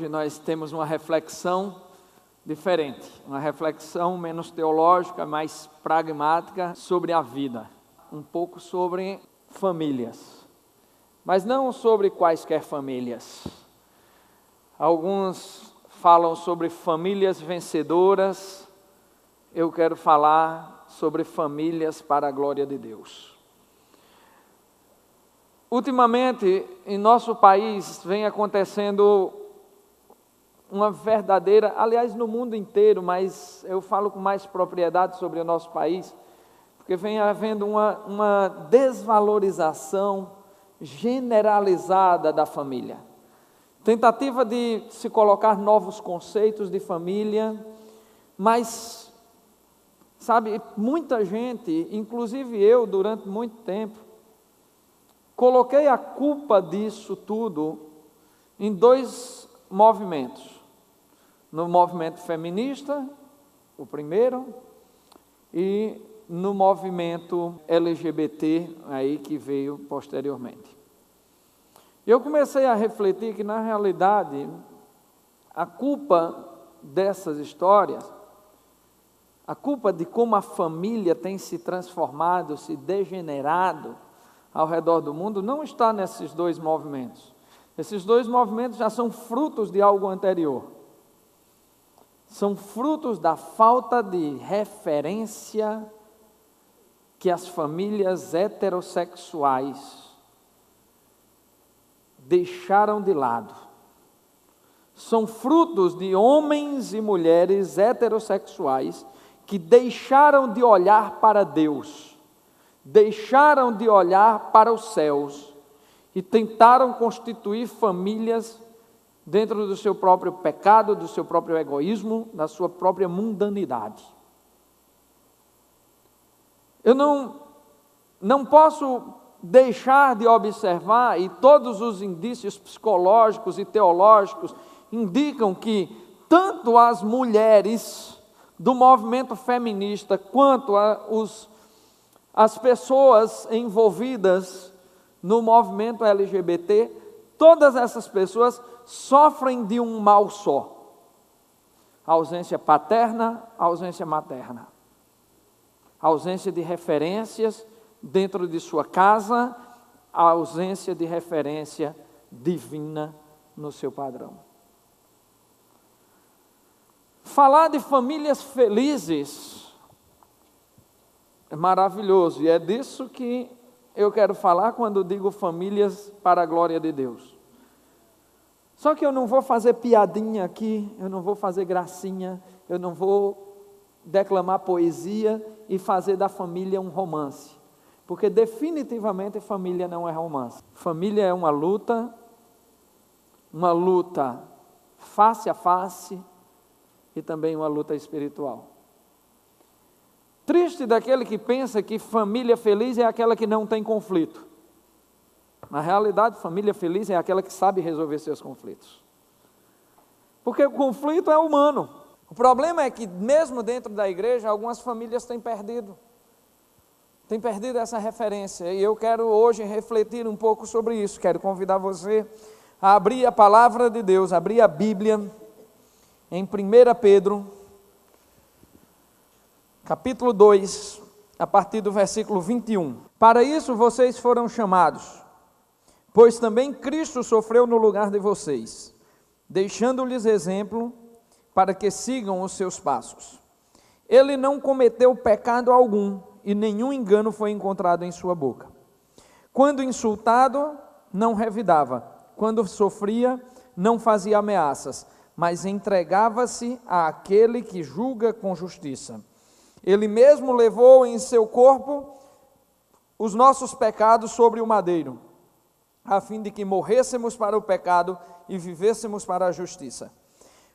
hoje nós temos uma reflexão diferente, uma reflexão menos teológica, mais pragmática sobre a vida, um pouco sobre famílias, mas não sobre quaisquer famílias. Alguns falam sobre famílias vencedoras, eu quero falar sobre famílias para a glória de Deus. Ultimamente, em nosso país, vem acontecendo uma verdadeira, aliás, no mundo inteiro, mas eu falo com mais propriedade sobre o nosso país, porque vem havendo uma desvalorização generalizada da família. Tentativa de se colocar novos conceitos de família, mas, sabe, muita gente, inclusive eu, durante muito tempo, coloquei a culpa disso tudo em dois movimentos. No movimento feminista, o primeiro, e no movimento LGBT, aí que veio posteriormente. Eu comecei a refletir que, na realidade, a culpa dessas histórias, a culpa de como a família tem se transformado, se degenerado ao redor do mundo, não está nesses dois movimentos. Esses dois movimentos já são frutos de algo anterior. São frutos da falta de referência que as famílias heterossexuais deixaram de lado. São frutos de homens e mulheres heterossexuais que deixaram de olhar para Deus, deixaram de olhar para os céus e tentaram constituir famílias dentro do seu próprio pecado, do seu próprio egoísmo, da sua própria mundanidade. Eu não posso deixar de observar, e todos os indícios psicológicos e teológicos indicam que tanto as mulheres do movimento feminista quanto as pessoas envolvidas no movimento LGBT, todas essas pessoas sofrem de um mal só: ausência paterna, ausência materna, ausência de referências dentro de sua casa, a ausência de referência divina no seu padrão. Falar de famílias felizes é maravilhoso, e é disso que eu quero falar quando digo famílias para a glória de Deus. Só que eu não vou fazer piadinha aqui, eu não vou fazer gracinha, eu não vou declamar poesia e fazer da família um romance, porque definitivamente família não é romance. Família é uma luta face a face e também uma luta espiritual. Triste daquele que pensa que família feliz é aquela que não tem conflito. Na realidade, família feliz é aquela que sabe resolver seus conflitos. Porque o conflito é humano. O problema é que, mesmo dentro da igreja, algumas famílias têm perdido essa referência. E eu quero hoje refletir um pouco sobre isso. Quero convidar você a abrir a palavra de Deus, abrir a Bíblia em 1 Pedro, capítulo 2, a partir do versículo 21. Para isso vocês foram chamados, pois também Cristo sofreu no lugar de vocês, deixando-lhes exemplo para que sigam os seus passos. Ele não cometeu pecado algum e nenhum engano foi encontrado em sua boca. Quando insultado, não revidava. Quando sofria, não fazia ameaças, mas entregava-se àquele que julga com justiça. Ele mesmo levou em seu corpo os nossos pecados sobre o madeiro, a fim de que morrêssemos para o pecado e vivêssemos para a justiça.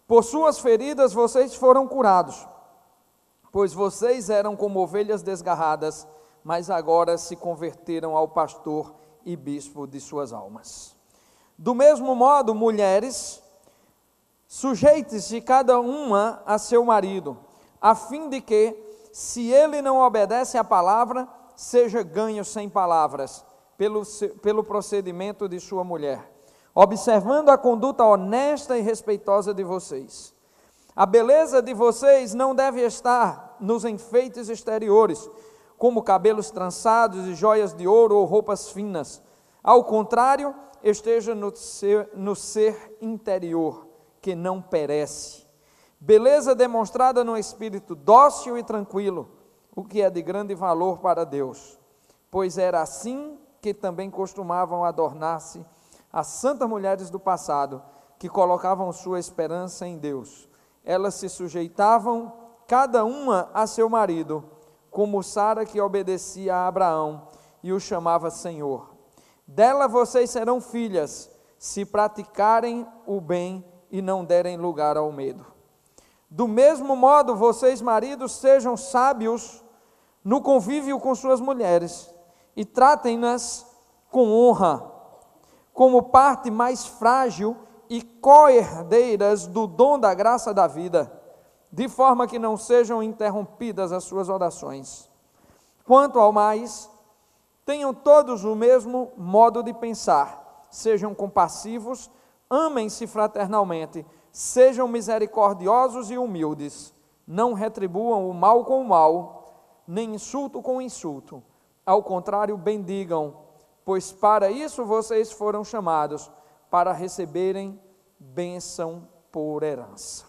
Por suas feridas vocês foram curados, pois vocês eram como ovelhas desgarradas, mas agora se converteram ao pastor e bispo de suas almas. Do mesmo modo, mulheres, sujeite-se cada uma a seu marido, a fim de que, se ele não obedece à palavra, seja ganho sem palavras, pelo procedimento de sua mulher. observando a conduta honesta e respeitosa de vocês. A beleza de vocês não deve estar nos enfeites exteriores, como cabelos trançados e joias de ouro ou roupas finas. Ao contrário, esteja no ser interior, que não perece. Beleza demonstrada no espírito dócil e tranquilo, o que é de grande valor para Deus, pois era assim que também costumavam adornar-se as santas mulheres do passado, que colocavam sua esperança em Deus. Elas se sujeitavam, cada uma a seu marido, como Sara, que obedecia a Abraão e o chamava Senhor. Dela vocês serão filhas, se praticarem o bem e não derem lugar ao medo. Do mesmo modo, vocês, maridos, sejam sábios no convívio com suas mulheres e tratem-nas com honra, como parte mais frágil e co-herdeiras do dom da graça da vida, de forma que não sejam interrompidas as suas orações. Quanto ao mais, tenham todos o mesmo modo de pensar, sejam compassivos, amem-se fraternalmente, sejam misericordiosos e humildes, não retribuam o mal com o mal, nem insulto com insulto, ao contrário, bendigam, pois para isso vocês foram chamados, para receberem bênção por herança.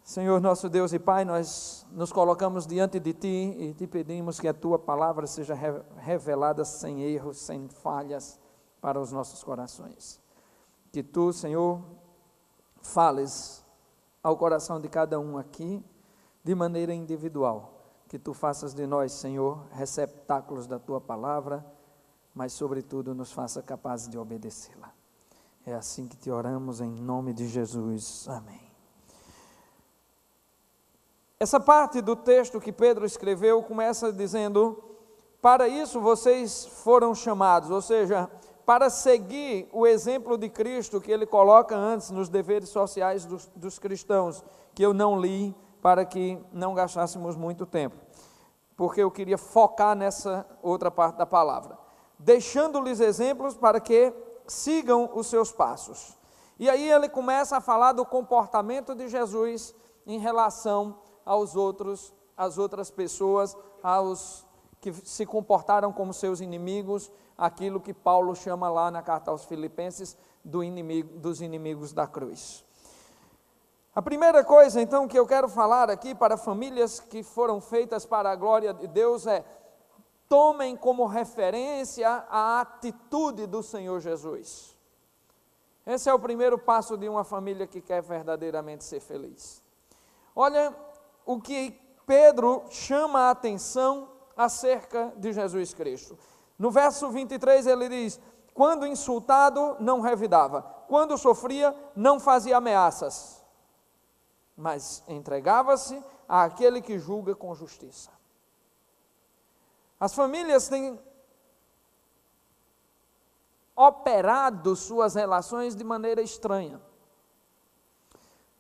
Senhor nosso Deus e Pai, nós nos colocamos diante de Ti e Te pedimos que a Tua palavra seja revelada sem erros, sem falhas para os nossos corações. Que Tu, Senhor, fales ao coração de cada um aqui, de maneira individual. Que Tu faças de nós, Senhor, receptáculos da Tua palavra, mas sobretudo nos faça capazes de obedecê-la. É assim que Te oramos, em nome de Jesus. Amém. Essa parte do texto que Pedro escreveu começa dizendo: para isso vocês foram chamados, ou seja, para seguir o exemplo de Cristo que ele coloca antes nos deveres sociais dos cristãos, que eu não li para que não gastássemos muito tempo, porque eu queria focar nessa outra parte da palavra, deixando-lhes exemplos para que sigam os seus passos. E aí ele começa a falar do comportamento de Jesus em relação às outras pessoas, aos que se comportaram como seus inimigos, aquilo que Paulo chama lá na carta aos Filipenses dos inimigos da cruz. A primeira coisa, então, que eu quero falar aqui para famílias que foram feitas para a glória de Deus é: tomem como referência a atitude do Senhor Jesus. Esse é o primeiro passo de uma família que quer verdadeiramente ser feliz. Olha o que Pedro chama a atenção acerca de Jesus Cristo. No verso 23 ele diz: quando insultado, não revidava, quando sofria, não fazia ameaças, mas entregava-se àquele que julga com justiça. As famílias têm operado suas relações de maneira estranha.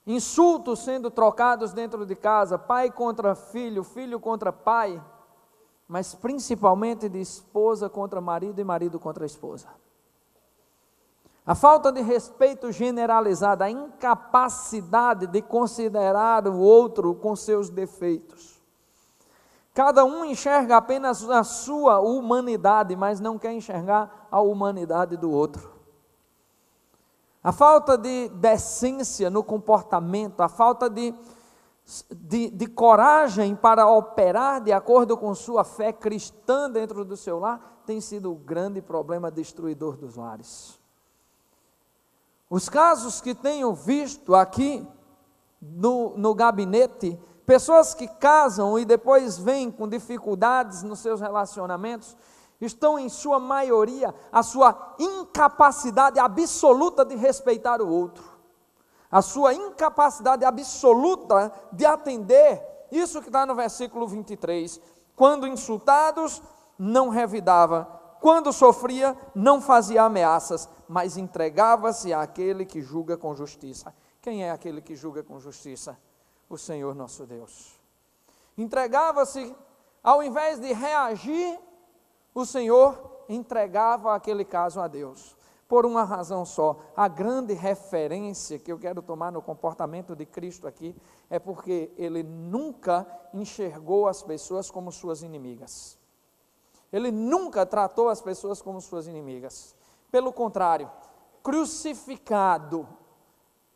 Insultos sendo trocados dentro de casa, pai contra filho, filho contra pai, mas principalmente de esposa contra marido e marido contra esposa. A falta de respeito generalizada, a incapacidade de considerar o outro com seus defeitos. Cada um enxerga apenas a sua humanidade, mas não quer enxergar a humanidade do outro. A falta de decência no comportamento, a falta de coragem para operar de acordo com sua fé cristã dentro do seu lar, tem sido o grande problema destruidor dos lares. Os casos que tenho visto aqui no gabinete, pessoas que casam e depois vêm com dificuldades nos seus relacionamentos, estão em sua maioria a sua incapacidade absoluta de respeitar o outro, a sua incapacidade absoluta de atender isso que está no versículo 23, quando insultados não revidava, quando sofria não fazia ameaças, mas entregava-se àquele que julga com justiça. Quem é aquele que julga com justiça? O Senhor nosso Deus. Entregava-se, ao invés de reagir, o Senhor entregava aquele caso a Deus. Por uma razão só, a grande referência que eu quero tomar no comportamento de Cristo aqui, é porque ele nunca enxergou as pessoas como suas inimigas. Ele nunca tratou as pessoas como suas inimigas. Pelo contrário, crucificado,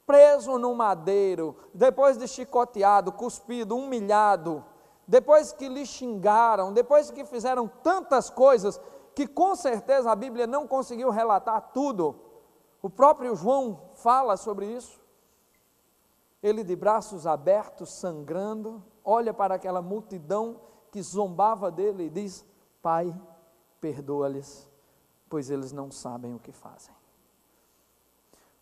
preso no madeiro, depois de chicoteado, cuspido, humilhado, depois que lhe xingaram, depois que fizeram tantas coisas, que com certeza a Bíblia não conseguiu relatar tudo. O próprio João fala sobre isso. Ele, de braços abertos, sangrando, olha para aquela multidão que zombava dele e diz: Pai, perdoa-lhes, pois eles não sabem o que fazem.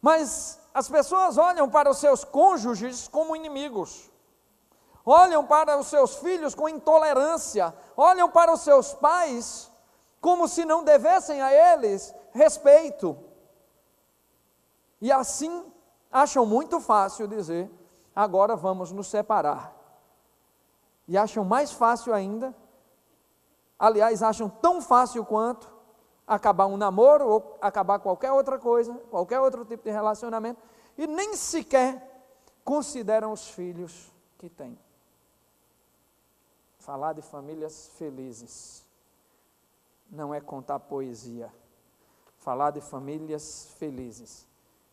Mas as pessoas olham para os seus cônjuges como inimigos, olham para os seus filhos com intolerância, olham para os seus pais como se não devessem a eles respeito. E assim acham muito fácil dizer: agora vamos nos separar. E acham mais fácil ainda, aliás, acham tão fácil quanto acabar um namoro ou acabar qualquer outra coisa, qualquer outro tipo de relacionamento, e nem sequer consideram os filhos que têm. Falar de famílias felizes não é contar poesia. Falar de famílias felizes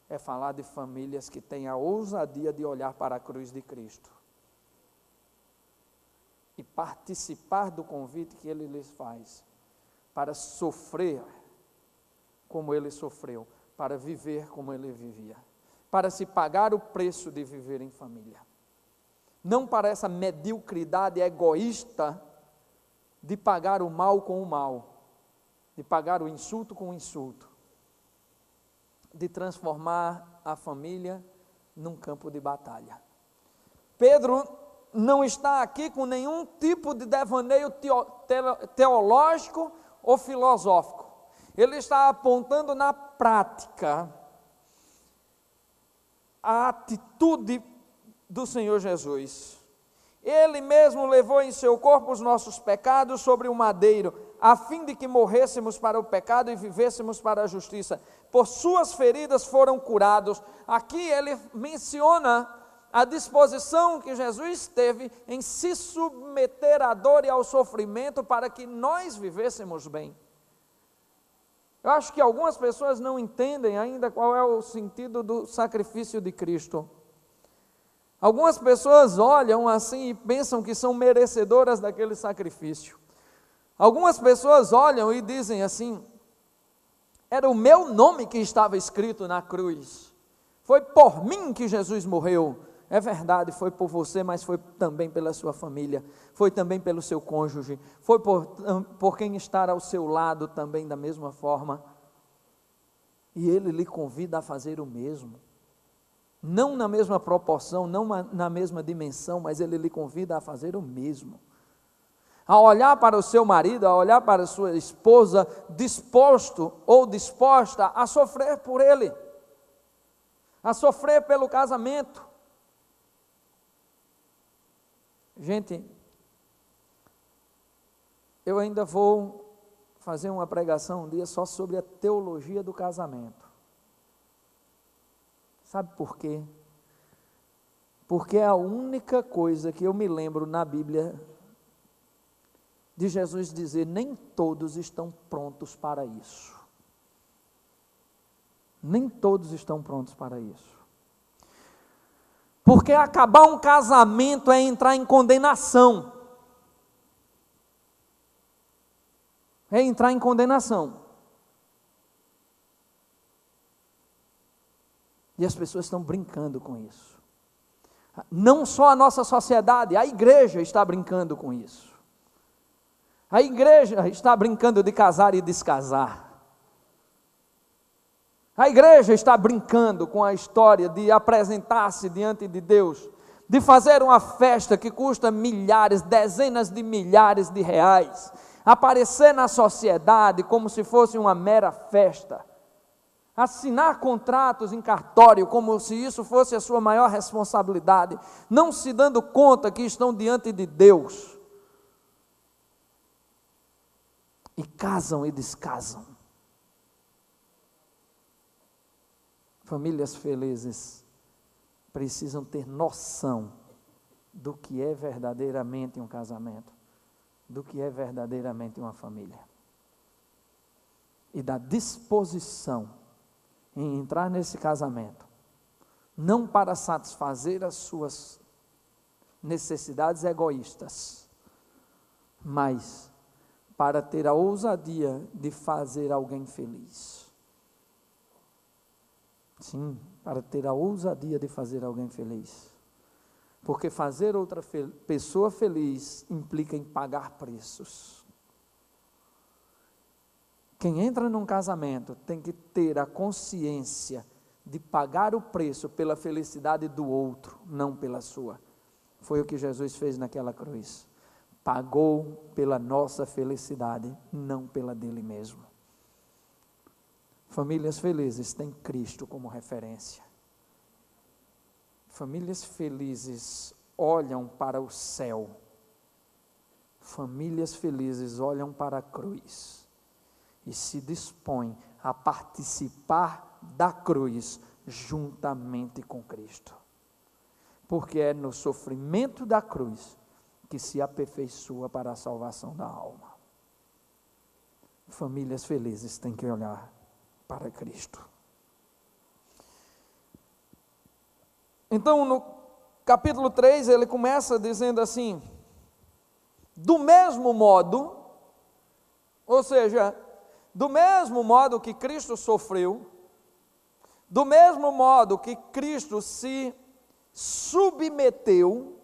é falar de famílias que têm a ousadia de olhar para a cruz de Cristo e participar do convite que Ele lhes faz, para sofrer como Ele sofreu, para viver como Ele vivia, para se pagar o preço de viver em família. Não para essa mediocridade egoísta de pagar o mal com o mal, de pagar o insulto com o insulto, de transformar a família num campo de batalha. Pedro não está aqui com nenhum tipo de devaneio teológico ou filosófico. Ele está apontando na prática a atitude do Senhor Jesus. Ele mesmo levou em seu corpo os nossos pecados sobre o madeiro, a fim de que morrêssemos para o pecado e vivêssemos para a justiça. Por suas feridas foram curados. Aqui ele menciona a disposição que Jesus teve em se submeter à dor e ao sofrimento para que nós vivêssemos bem. Eu acho que algumas pessoas não entendem ainda qual é o sentido do sacrifício de Cristo. Algumas pessoas olham assim e pensam que são merecedoras daquele sacrifício. Algumas pessoas olham e dizem assim: era o meu nome que estava escrito na cruz, foi por mim que Jesus morreu. É verdade, foi por você, mas foi também pela sua família, foi também pelo seu cônjuge, foi por quem está ao seu lado também da mesma forma. E Ele lhe convida a fazer o mesmo. Não na mesma proporção, não na mesma dimensão, mas Ele lhe convida a fazer o mesmo. A olhar para o seu marido, a olhar para a sua esposa, disposto ou disposta a sofrer por ele, a sofrer pelo casamento. Gente, eu ainda vou fazer uma pregação um dia só sobre a teologia do casamento. Sabe por quê? Porque é a única coisa que eu me lembro na Bíblia de Jesus dizer: nem todos estão prontos para isso. Nem todos estão prontos para isso. Porque acabar um casamento é entrar em condenação. É entrar em condenação. E as pessoas estão brincando com isso. Não só a nossa sociedade, a igreja está brincando com isso. A igreja está brincando de casar e descasar. A igreja está brincando com a história de apresentar-se diante de Deus, de fazer uma festa que custa milhares, dezenas de milhares de reais, aparecer na sociedade como se fosse uma mera festa, assinar contratos em cartório como se isso fosse a sua maior responsabilidade, não se dando conta que estão diante de Deus. e casam e descasam. Famílias felizes precisam ter noção do que é verdadeiramente um casamento, do que é verdadeiramente uma família. E da disposição em entrar nesse casamento, não para satisfazer as suas necessidades egoístas, mas para ter a ousadia de fazer alguém feliz. Sim, para ter a ousadia de fazer alguém feliz. Porque fazer outra pessoa feliz implica em pagar preços. Quem entra num casamento tem que ter a consciência de pagar o preço pela felicidade do outro, não pela sua. Foi o que Jesus fez naquela cruz. Pagou pela nossa felicidade, não pela dele mesmo. Famílias felizes têm Cristo como referência. Famílias felizes olham para o céu. Famílias felizes olham para a cruz e se dispõem a participar da cruz juntamente com Cristo. Porque é no sofrimento da cruz que se aperfeiçoa para a salvação da alma. Famílias felizes têm que olhar para Cristo. Então, no capítulo 3, ele começa dizendo assim: do mesmo modo, ou seja, do mesmo modo que Cristo sofreu, do mesmo modo que Cristo se submeteu,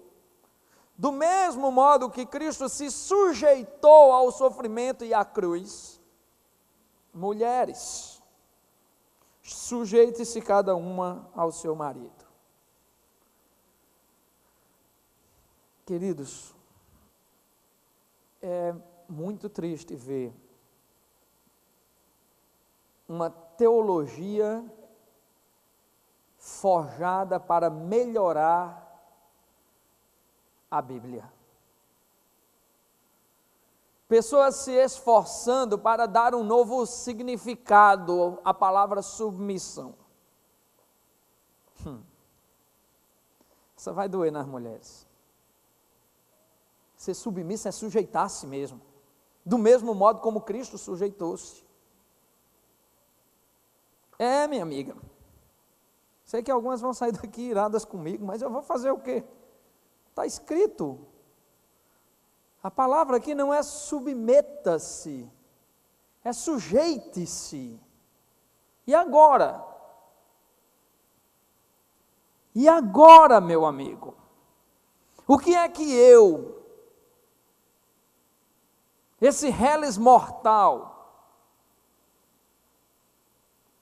do mesmo modo que Cristo se sujeitou ao sofrimento e à cruz, mulheres, sujeite-se cada uma ao seu marido. Queridos, é muito triste ver uma teologia forjada para melhorar a Bíblia. Pessoas se esforçando para dar um novo significado à palavra submissão. Isso vai doer nas mulheres. Ser submissa é sujeitar a si mesmo, do mesmo modo como Cristo sujeitou-se. Minha amiga, sei que algumas vão sair daqui iradas comigo, mas eu vou fazer o quê? Está escrito. A palavra aqui não é submeta-se, é sujeite-se. E agora? E agora, meu amigo? O que é que esse reles mortal,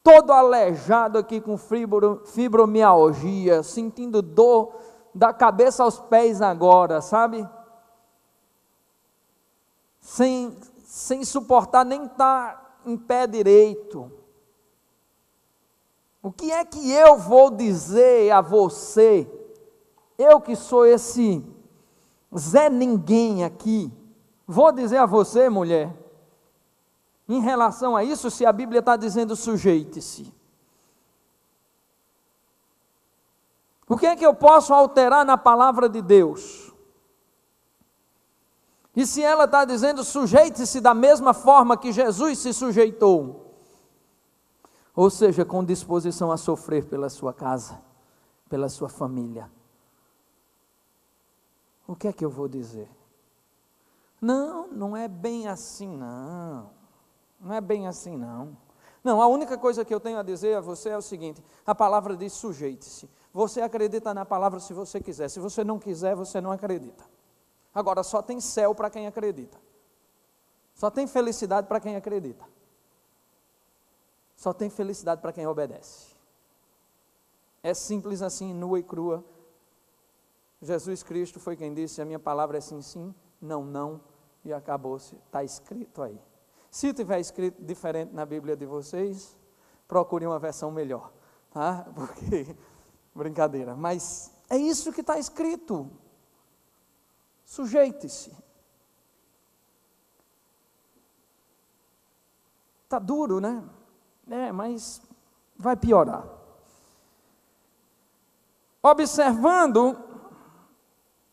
todo aleijado aqui com fibromialgia, sentindo dor da cabeça aos pés agora, sabe? Sem suportar nem estar em pé direito. O que é que eu vou dizer a você, eu que sou esse Zé Ninguém aqui, vou dizer a você, mulher, em relação a isso, se a Bíblia está dizendo sujeite-se? O que é que eu posso alterar na palavra de Deus? E se ela está dizendo sujeite-se da mesma forma que Jesus se sujeitou, ou seja, com disposição a sofrer pela sua casa, pela sua família, o que é que eu vou dizer? Não é bem assim não, não é bem assim não. Não, a única coisa que eu tenho a dizer a você é o seguinte: a palavra diz sujeite-se. Você acredita na palavra se você quiser, se você não quiser, você não acredita. Agora, só tem céu para quem acredita, só tem felicidade para quem acredita, só tem felicidade para quem obedece. É simples assim, nua e crua. Jesus Cristo foi quem disse: a minha palavra é sim, sim, não, não, e acabou-se, está escrito aí. Se tiver escrito diferente na Bíblia de vocês, procure uma versão melhor, tá? Porque, brincadeira, mas é isso que está escrito. Sujeite-se. Está duro, né? Mas vai piorar. Observando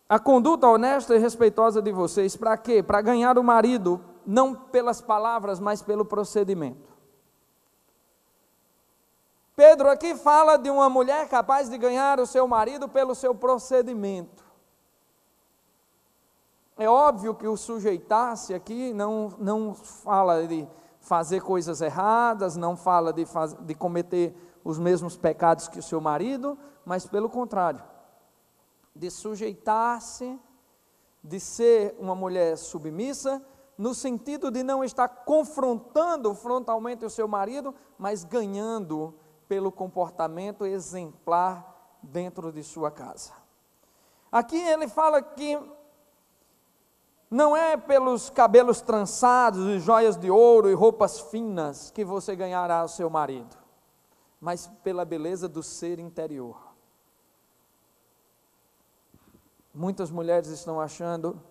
a conduta honesta e respeitosa de vocês, para quê? Para ganhar o marido, não pelas palavras, mas pelo procedimento. Pedro aqui fala de uma mulher capaz de ganhar o seu marido pelo seu procedimento. É óbvio que o sujeitar-se aqui não fala de fazer coisas erradas, não fala de cometer os mesmos pecados que o seu marido, mas pelo contrário, de sujeitar-se, de ser uma mulher submissa, no sentido de não estar confrontando frontalmente o seu marido, mas ganhando pelo comportamento exemplar dentro de sua casa. Aqui ele fala que não é pelos cabelos trançados e joias de ouro e roupas finas que você ganhará o seu marido, mas pela beleza do ser interior. Muitas mulheres estão achando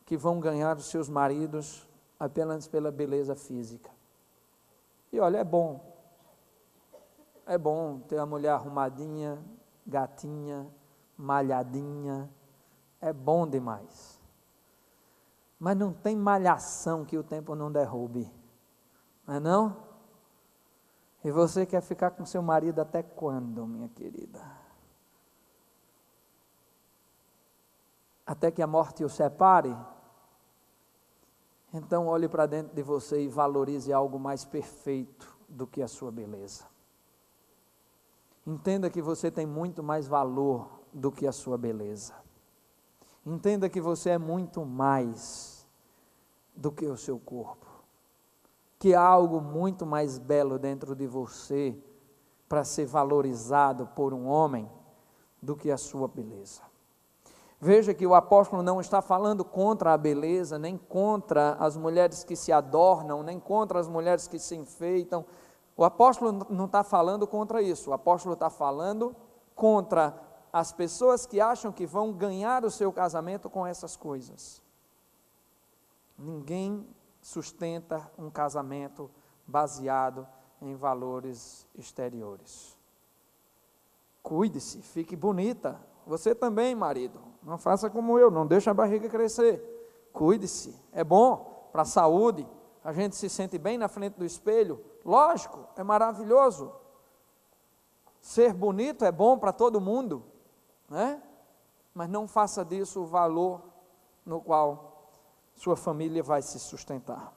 que vão ganhar os seus maridos apenas pela beleza física. E olha, é bom ter a mulher arrumadinha, gatinha, malhadinha, é bom demais. Mas não tem malhação que o tempo não derrube, não é não? E você quer ficar com seu marido até quando, minha querida? Até que a morte o separe? Então olhe para dentro de você e valorize algo mais perfeito do que a sua beleza. Entenda que você tem muito mais valor do que a sua beleza. Entenda que você é muito mais do que o seu corpo. Que há algo muito mais belo dentro de você para ser valorizado por um homem do que a sua beleza. Veja que o apóstolo não está falando contra a beleza, nem contra as mulheres que se adornam, nem contra as mulheres que se enfeitam. O apóstolo não está falando contra isso, o apóstolo está falando contra as pessoas que acham que vão ganhar o seu casamento com essas coisas. Ninguém sustenta um casamento baseado em valores exteriores. Cuide-se, fique bonita. Você também, marido, não faça como eu, não deixe a barriga crescer. Cuide-se, é bom para a saúde, a gente se sente bem na frente do espelho. Lógico, é maravilhoso. Ser bonito é bom para todo mundo, né? Mas não faça disso o valor no qual sua família vai se sustentar.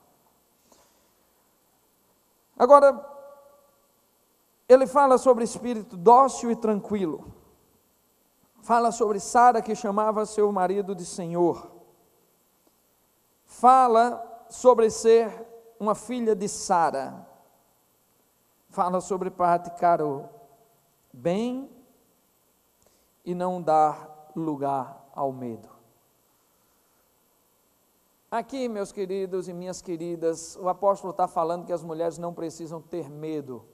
Agora, ele fala sobre espírito dócil e tranquilo. Fala sobre Sara, que chamava seu marido de Senhor. Fala sobre ser uma filha de Sara. Fala sobre praticar o bem e não dar lugar ao medo. Aqui, meus queridos e minhas queridas, o apóstolo está falando que as mulheres não precisam ter medo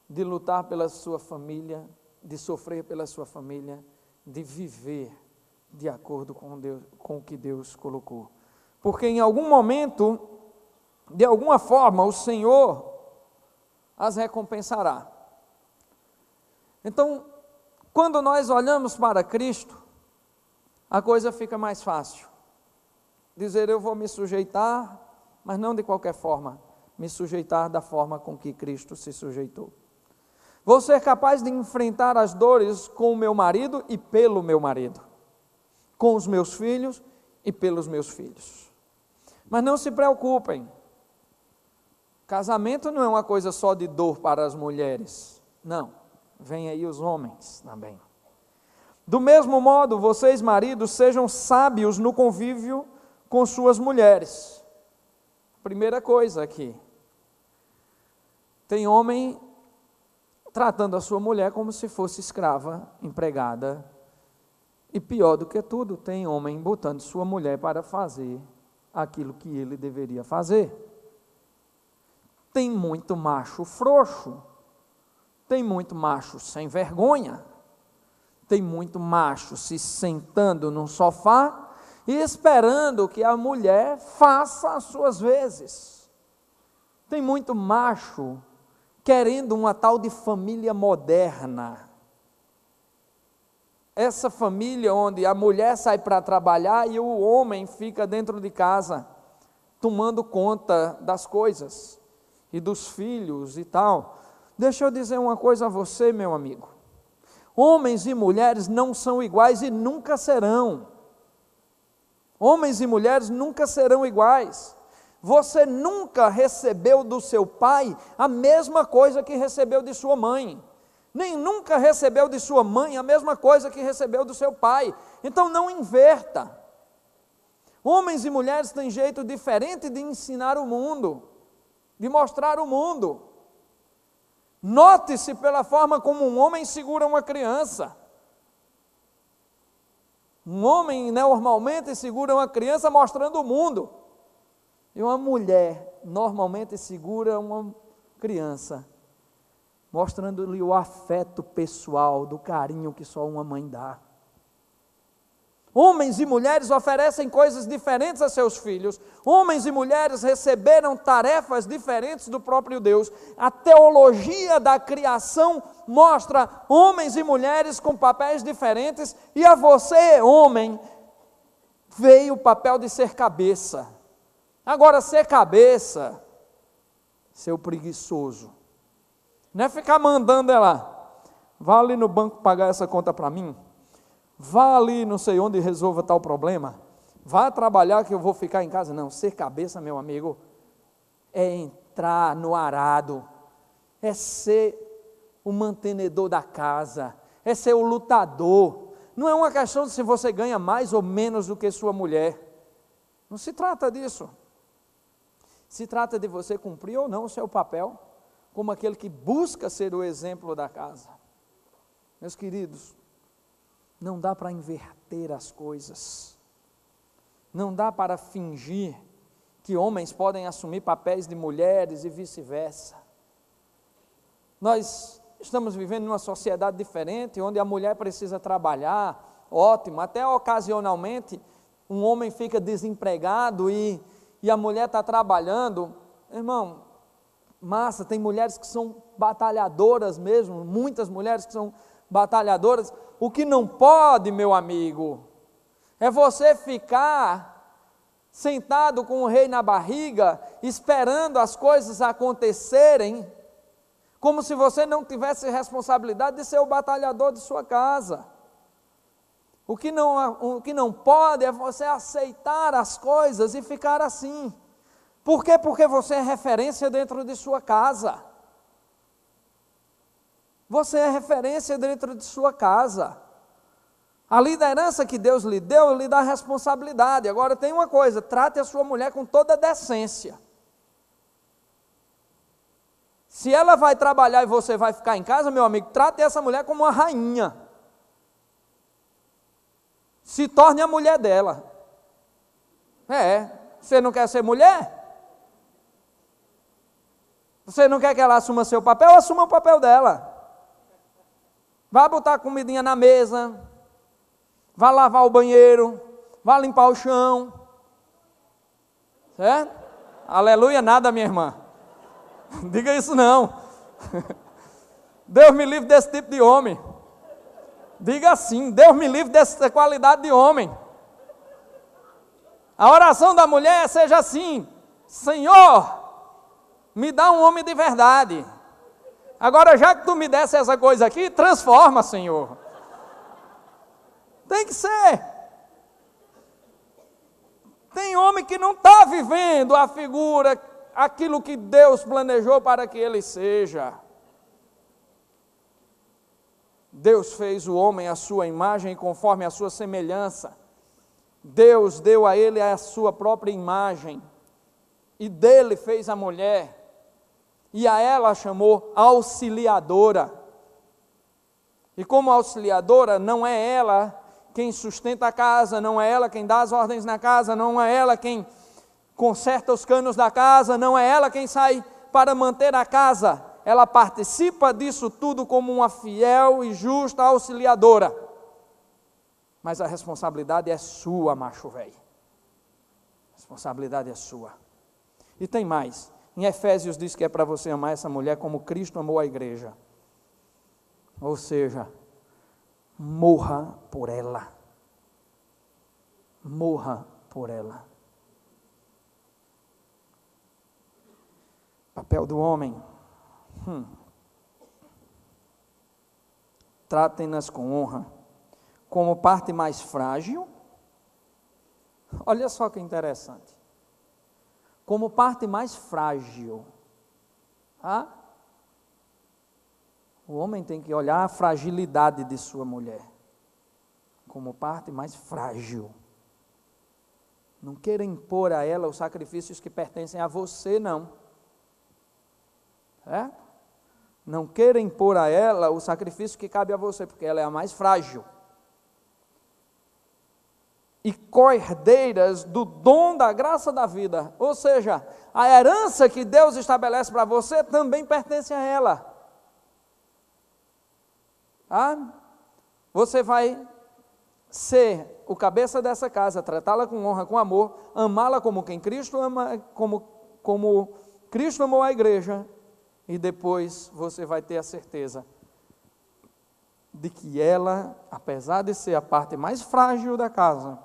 de lutar pela sua família, de sofrer pela sua família, de viver de acordo com Deus, com o que Deus colocou. Porque em algum momento, de alguma forma, o Senhor as recompensará. Então, quando nós olhamos para Cristo, a coisa fica mais fácil. Dizer, eu vou me sujeitar, mas não de qualquer forma, me sujeitar da forma com que Cristo se sujeitou. Vou ser capaz de enfrentar as dores com o meu marido e pelo meu marido, com os meus filhos e pelos meus filhos. Mas não se preocupem, casamento não é uma coisa só de dor para as mulheres, não, vem aí os homens também. Do mesmo modo, vocês maridos, sejam sábios no convívio com suas mulheres. Primeira coisa aqui, tem homem tratando a sua mulher como se fosse escrava, empregada, e pior do que tudo, tem homem botando sua mulher para fazer aquilo que ele deveria fazer. Tem muito macho frouxo, tem muito macho sem vergonha, tem muito macho se sentando num sofá e esperando que a mulher faça as suas vezes. Tem muito macho querendo uma tal de família moderna. Essa família onde a mulher sai para trabalhar e o homem fica dentro de casa, tomando conta das coisas e dos filhos e tal. Deixa eu dizer uma coisa a você, meu amigo. Homens e mulheres não são iguais e nunca serão. Homens e mulheres nunca serão iguais. Você nunca recebeu do seu pai a mesma coisa que recebeu de sua mãe. Nem nunca recebeu de sua mãe a mesma coisa que recebeu do seu pai. Então não inverta. Homens e mulheres têm jeito diferente de ensinar o mundo, de mostrar o mundo. Note-se pela forma como um homem segura uma criança. Um homem normalmente segura uma criança mostrando o mundo. E uma mulher normalmente segura uma criança mostrando-lhe o afeto pessoal, do carinho que só uma mãe dá. Homens e mulheres oferecem coisas diferentes a seus filhos. Homens e mulheres receberam tarefas diferentes do próprio Deus. A teologia da criação mostra homens e mulheres com papéis diferentes, e a você, homem, veio o papel de ser cabeça. Agora, ser cabeça, seu preguiçoso, não é ficar mandando ela, vá ali no banco pagar essa conta para mim, vá ali não sei onde e resolva tal problema, vá trabalhar que eu vou ficar em casa. Não, ser cabeça, meu amigo, é entrar no arado, é ser o mantenedor da casa, é ser o lutador. Não é uma questão de se você ganha mais ou menos do que sua mulher, não se trata disso. Se trata de você cumprir ou não o seu papel, como aquele que busca ser o exemplo da casa. Meus queridos, não dá para inverter as coisas, não dá para fingir que homens podem assumir papéis de mulheres e vice-versa. Nós estamos vivendo numa sociedade diferente, onde a mulher precisa trabalhar, ótimo, até ocasionalmente um homem fica desempregado e a mulher está trabalhando. Irmão, massa, tem mulheres que são batalhadoras mesmo, muitas mulheres que são batalhadoras. O que não pode, meu amigo, é você ficar sentado com o rei na barriga, esperando as coisas acontecerem, como se você não tivesse responsabilidade de ser o batalhador de sua casa. O que não pode é você aceitar as coisas e ficar assim. Por quê? Porque você é referência dentro de sua casa. Você é referência dentro de sua casa. A liderança que Deus lhe deu, lhe dá responsabilidade. Agora tem uma coisa, trate a sua mulher com toda a decência. Se ela vai trabalhar e você vai ficar em casa, meu amigo, trate essa mulher como uma rainha. Se torne a mulher dela. Você não quer ser mulher? Você não quer que ela assuma seu papel? Assuma o papel dela. Vá botar comidinha na mesa, vá lavar o banheiro, vá limpar o chão. Certo? Aleluia, nada, minha irmã. Diga isso não. Deus me livre desse tipo de homem. Diga assim, Deus me livre dessa qualidade de homem. A oração da mulher seja assim: Senhor, me dá um homem de verdade. Agora, já que tu me desse essa coisa aqui, transforma, Senhor. Tem que ser. Tem homem que não está vivendo a figura, aquilo que Deus planejou para que ele seja. Deus fez o homem à sua imagem, conforme a sua semelhança. Deus deu a ele a sua própria imagem, e dele fez a mulher, e a ela chamou auxiliadora. E como auxiliadora, não é ela quem sustenta a casa, não é ela quem dá as ordens na casa, não é ela quem conserta os canos da casa, não é ela quem sai para manter a casa. Ela participa disso tudo como uma fiel e justa auxiliadora. Mas a responsabilidade é sua, macho velho. A responsabilidade é sua. E tem mais. Em Efésios diz que é para você amar essa mulher como Cristo amou a igreja. Ou seja, morra por ela. Morra por ela. Papel do homem. Tratem-nas com honra, como parte mais frágil. Olha só que interessante. Como parte mais frágil. O homem tem que olhar a fragilidade de sua mulher. Como parte mais frágil. Não queira impor a ela os sacrifícios que pertencem a você, não. Não queira impor a ela o sacrifício que cabe a você, porque ela é a mais frágil. E co-herdeiras do dom da graça da vida, ou seja, a herança que Deus estabelece para você também pertence a ela. Você vai ser o cabeça dessa casa, tratá-la com honra, com amor, amá-la como quem Cristo ama, como Cristo amou a igreja. E depois você vai ter a certeza de que ela, apesar de ser a parte mais frágil da casa,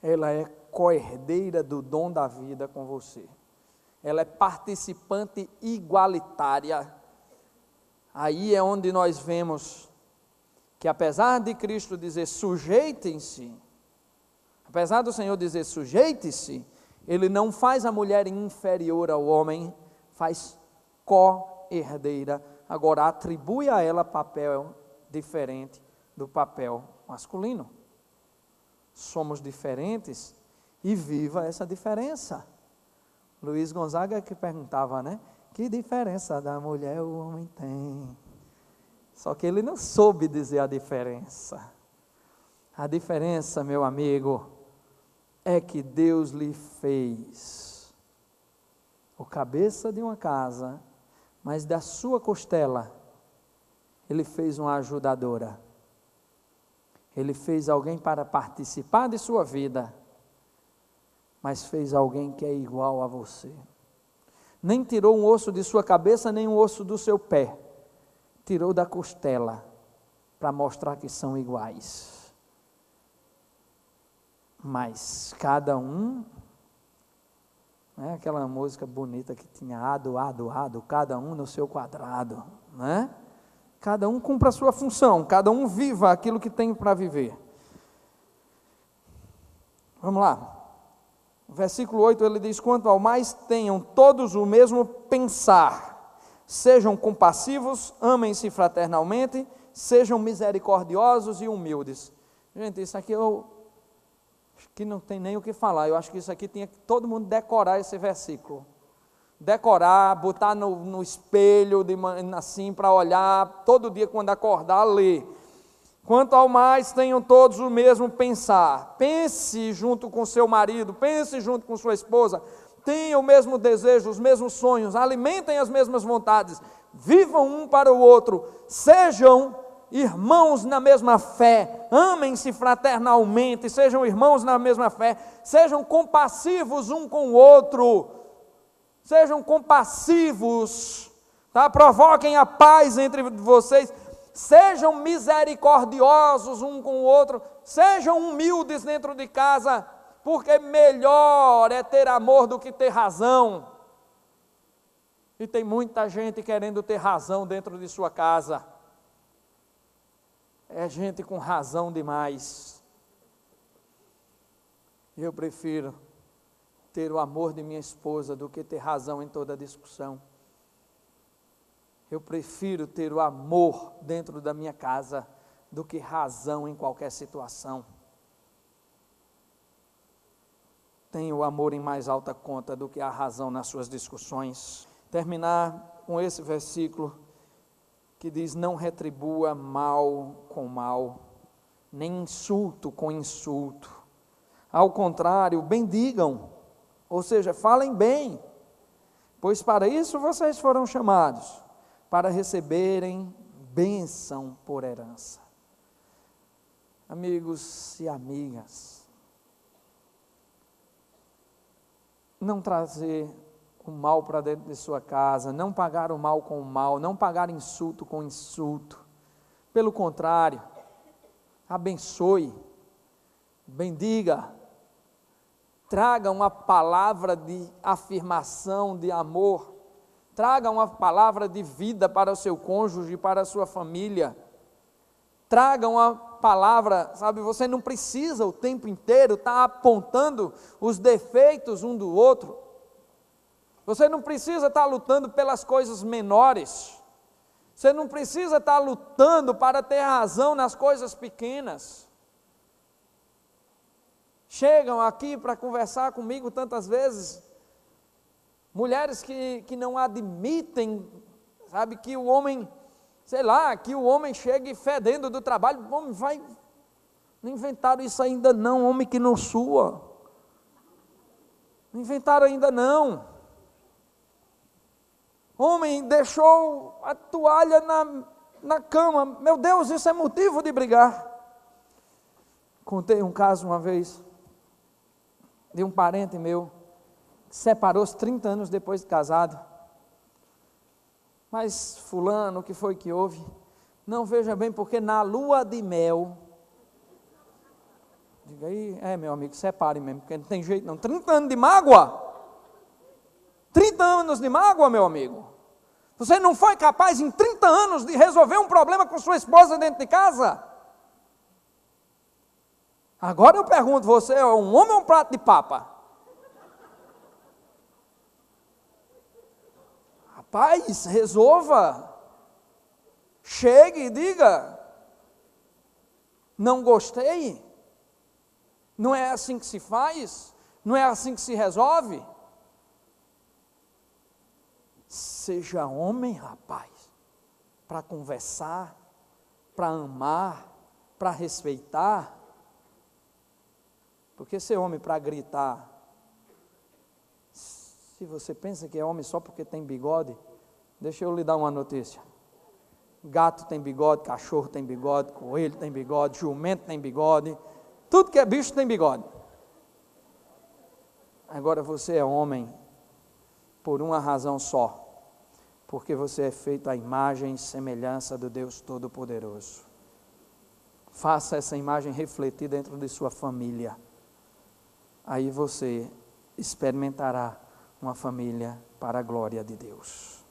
ela é co-herdeira do dom da vida com você. Ela é participante igualitária. Aí é onde nós vemos que apesar de Cristo dizer sujeitem-se, apesar do Senhor dizer sujeite-se, Ele não faz a mulher inferior ao homem, faz co-herdeira, agora atribui a ela papel diferente do papel masculino. Somos diferentes e viva essa diferença. Luiz Gonzaga que perguntava, que diferença da mulher o homem tem? Só que ele não soube dizer a diferença. A diferença, meu amigo, é que Deus lhe fez o cabeça de uma casa, mas da sua costela, Ele fez uma ajudadora. Ele fez alguém para participar de sua vida, mas fez alguém que é igual a você. Nem tirou um osso de sua cabeça, nem um osso do seu pé. Tirou da costela, para mostrar que são iguais. Mas cada um... aquela música bonita que tinha ado, cada um no seu quadrado, Cada um cumpra a sua função, cada um viva aquilo que tem para viver. Vamos lá. Versículo 8 ele diz: quanto ao mais tenham todos o mesmo pensar, sejam compassivos, amem-se fraternalmente, sejam misericordiosos e humildes. Gente, isso aqui acho que não tem nem o que falar. Eu acho que isso aqui tinha que todo mundo decorar esse versículo. Decorar, botar no espelho, assim, para olhar, todo dia quando acordar, ler. Quanto ao mais, tenham todos o mesmo pensar. Pense junto com seu marido, pense junto com sua esposa, tenham o mesmo desejo, os mesmos sonhos, alimentem as mesmas vontades, vivam um para o outro, sejam irmãos na mesma fé, amem-se fraternalmente, sejam irmãos na mesma fé, sejam compassivos um com o outro, sejam compassivos, provoquem a paz entre vocês, sejam misericordiosos um com o outro, sejam humildes dentro de casa, porque melhor é ter amor do que ter razão. E tem muita gente querendo ter razão dentro de sua casa. É gente com razão demais. Eu prefiro ter o amor de minha esposa do que ter razão em toda discussão. Eu prefiro ter o amor dentro da minha casa do que razão em qualquer situação. Tenho o amor em mais alta conta do que a razão nas suas discussões. Terminar com esse versículo que diz: não retribua mal com mal, nem insulto com insulto. Ao contrário, bendigam, ou seja, falem bem, pois para isso vocês foram chamados, para receberem bênção por herança. Amigos e amigas, não trazer o mal para dentro de sua casa, não pagar o mal com o mal, não pagar insulto com insulto. Pelo contrário, abençoe, bendiga, traga uma palavra de afirmação, de amor, traga uma palavra de vida para o seu cônjuge, para a sua família, traga uma palavra, sabe, você não precisa o tempo inteiro estar apontando os defeitos um do outro, você não precisa estar lutando pelas coisas menores, você não precisa estar lutando para ter razão nas coisas pequenas. Chegam aqui para conversar comigo tantas vezes, mulheres que não admitem, sabe, que o homem, sei lá, que o homem chegue fedendo do trabalho. O homem vai, não inventaram isso ainda não, homem que não sua, não inventaram ainda não. Homem deixou a toalha na cama, meu Deus, isso é motivo de brigar. Contei um caso uma vez, de um parente meu, separou-se 30 anos depois de casado. Mas fulano, o que foi que houve? Não, veja bem, porque na lua de mel, diga aí, meu amigo, separe mesmo, porque não tem jeito não, 30 anos de mágoa, 30 anos de mágoa, meu amigo, você não foi capaz em 30 anos de resolver um problema com sua esposa dentro de casa? Agora eu pergunto, você é um homem ou um prato de papa? Rapaz, resolva, chegue e diga, não gostei, não é assim que se faz, não é assim que se resolve. Seja homem, rapaz, para conversar, para amar, para respeitar, porque ser homem para gritar, se você pensa que é homem só porque tem bigode, deixa eu lhe dar uma notícia, gato tem bigode, cachorro tem bigode, coelho tem bigode, jumento tem bigode, tudo que é bicho tem bigode. Agora você é homem por uma razão só, porque você é feito à imagem e semelhança do Deus Todo-Poderoso. Faça essa imagem refletir dentro de sua família, aí você experimentará uma família para a glória de Deus.